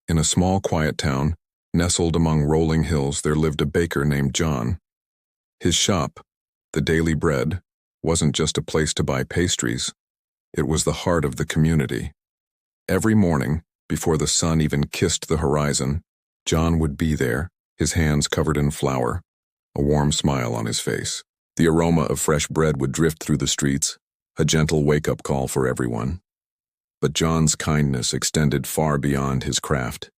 In a small, quiet town, nestled among rolling hills, there lived a baker named John. His shop, the Daily Bread, wasn't just a place to buy pastries. It was the heart of the community. Every morning, before the sun even kissed the horizon, John would be there, his hands covered in flour, a warm smile on his face. The aroma of fresh bread would drift through the streets, a gentle wake-up call for everyone. But John's kindness extended far beyond his craft.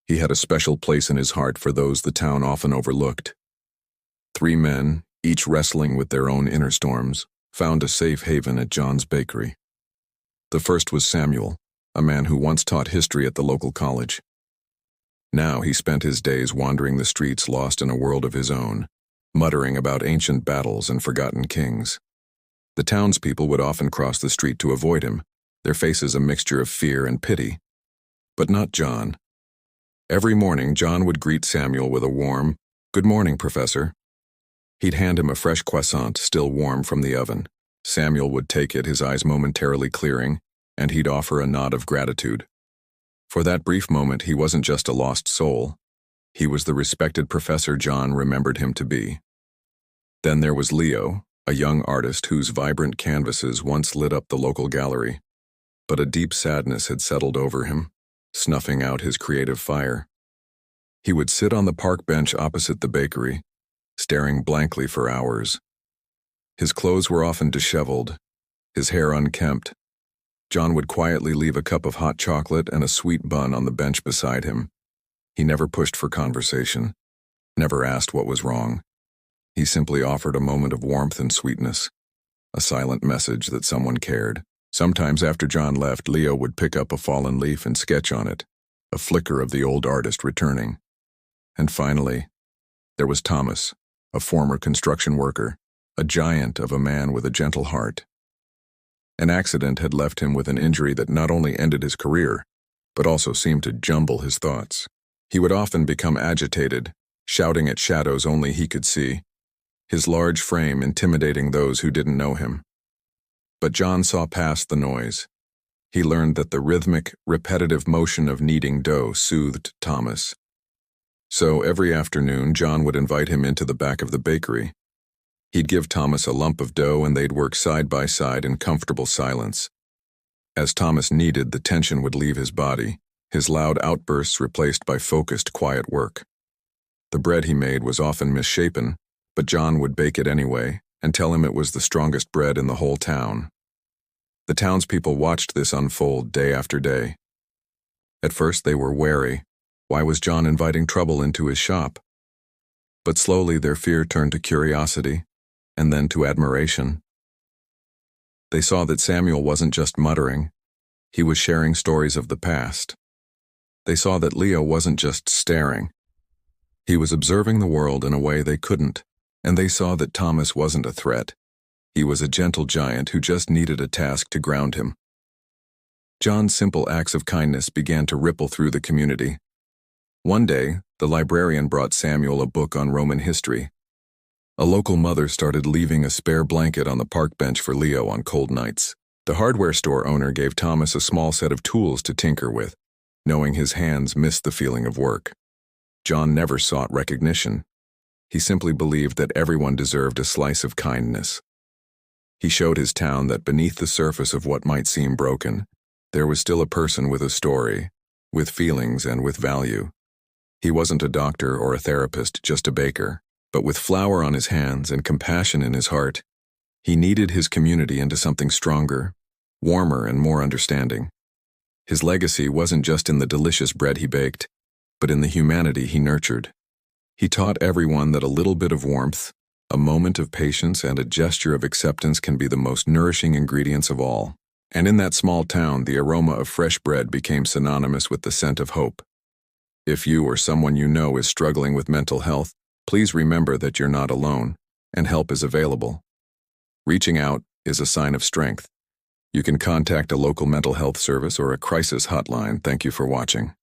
He had a special place in his heart for those the town often overlooked. 3 men, each wrestling with their own inner storms, found a safe haven at John's bakery. The first was Samuel, a man who once taught history at the local college. Now he spent his days wandering the streets, lost in a world of his own, muttering about ancient battles and forgotten kings. The townspeople would often cross the street to avoid him, their faces a mixture of fear and pity. But not John. Every morning, John would greet Samuel with a warm, "Good morning, Professor." He'd hand him a fresh croissant, still warm from the oven. Samuel would take it, his eyes momentarily clearing, and he'd offer a nod of gratitude. For that brief moment, he wasn't just a lost soul. He was the respected professor John remembered him to be. Then there was Leo, a young artist whose vibrant canvases once lit up the local gallery. But a deep sadness had settled over him, snuffing out his creative fire. He would sit on the park bench opposite the bakery, staring blankly for hours. His clothes were often disheveled, his hair unkempt. John would quietly leave a cup of hot chocolate and a sweet bun on the bench beside him. He never pushed for conversation, never asked what was wrong. He simply offered a moment of warmth and sweetness, a silent message that someone cared. Sometimes after John left, Leo would pick up a fallen leaf and sketch on it, a flicker of the old artist returning. And finally, there was Thomas, a former construction worker, a giant of a man with a gentle heart. An accident had left him with an injury that not only ended his career, but also seemed to jumble his thoughts. He would often become agitated, shouting at shadows only he could see, his large frame intimidating those who didn't know him. But John saw past the noise. He learned that the rhythmic, repetitive motion of kneading dough soothed Thomas. So every afternoon, John would invite him into the back of the bakery. He'd give Thomas a lump of dough and they'd work side by side in comfortable silence. As Thomas kneaded, the tension would leave his body, his loud outbursts replaced by focused, quiet work. The bread he made was often misshapen, but John would bake it anyway and tell him it was the strongest bread in the whole town. The townspeople watched this unfold day after day. At first they were wary. Why was John inviting trouble into his shop? But slowly their fear turned to curiosity, and then to admiration. They saw that Samuel wasn't just muttering. He was sharing stories of the past. They saw that Leo wasn't just staring. He was observing the world in a way they couldn't, and they saw that Thomas wasn't a threat. He was a gentle giant who just needed a task to ground him. John's simple acts of kindness began to ripple through the community. One day, the librarian brought Samuel a book on Roman history. A local mother started leaving a spare blanket on the park bench for Leo on cold nights. The hardware store owner gave Thomas a small set of tools to tinker with, knowing his hands missed the feeling of work. John never sought recognition. He simply believed that everyone deserved a slice of kindness. He showed his town that beneath the surface of what might seem broken, there was still a person with a story, with feelings and with value. He wasn't a doctor or a therapist, just a baker, but with flour on his hands and compassion in his heart. He kneaded his community into something stronger, warmer, and more understanding. His legacy wasn't just in the delicious bread he baked, but in the humanity he nurtured. He taught everyone that a little bit of warmth, a moment of patience, and a gesture of acceptance can be the most nourishing ingredients of all. And in that small town, the aroma of fresh bread became synonymous with the scent of hope. If you or someone you know is struggling with mental health, please remember that you're not alone, and help is available. Reaching out is a sign of strength. You can contact a local mental health service or a crisis hotline. Thank you for watching.